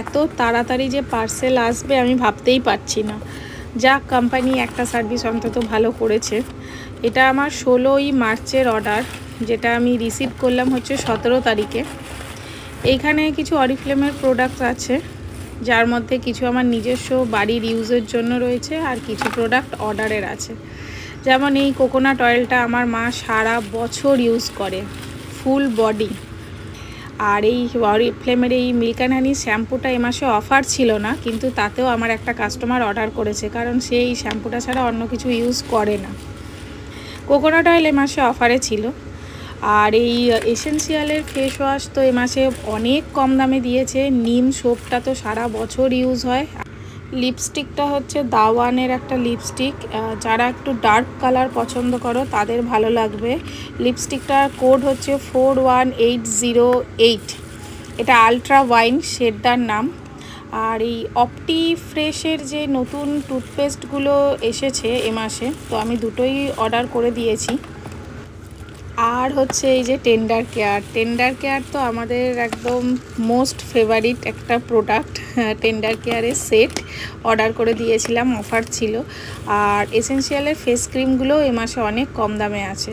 এত তাড়াতাড়ি যে পার্সেল আসবে আমি ভাবতেই পারছি না। যাক, কোম্পানি একটা সার্ভিস অন্তত ভালো করেছে। এটা আমার 16ই মার্চের অর্ডার, যেটা আমি রিসিভ করলাম হচ্ছে 17 তারিখে। এইখানে কিছু অরিফ্লেমের প্রোডাক্ট আছে, যার মধ্যে কিছু আমার নিজস্ব বাড়ির ইউজের জন্য রয়েছে আর কিছু প্রোডাক্ট অর্ডারের আছে। যেমন এই কোকোনাট অয়েলটা আমার মা সারা বছর ইউজ করে, ফুল বডি। আর এই অরিফ্লেমের এই মিল্ক অ্যান্ড হানি শ্যাম্পুটা এ মাসে অফার ছিল না, কিন্তু তাতেও আমার একটা কাস্টমার অর্ডার করেছে, কারণ সে এই শ্যাম্পুটা ছাড়া অন্য কিছু ইউজ করে না। কোকোনাট অয়েল এ মাসে অফারে ছিল। আর এই এসেন্সিয়ালের ফেস ওয়াশ তো এ মাসে অনেক কম দামে দিয়েছে। নিম সোপটা তো সারা বছর ইউজ হয়। লিপস্টিকটা হচ্ছে দাওয়ানের একটা লিপস্টিক, যারা একটু ডার্ক কালার পছন্দ করো তাদের ভালো লাগবে। লিপস্টিকটার কোড হচ্ছে 41808। এটা আলট্রা ওয়াইন শেডটার নাম। আর এই অপটি ফ্রেশের যে নতুন টুথপেস্টগুলো এসেছে এ মাসে, তো আমি দুটোই অর্ডার করে দিয়েছি। আর হচ্ছে এই যে টেন্ডার কেয়ার তো আমাদের একদম মোস্ট ফেভারিট একটা প্রোডাক্ট। টেন্ডার কেয়ারের সেট অর্ডার করে দিয়েছিলাম, অফার ছিল। আর এসেন্সিয়ালের ফেস ক্রিমগুলো এ মাসে অনেক কম দামে আছে।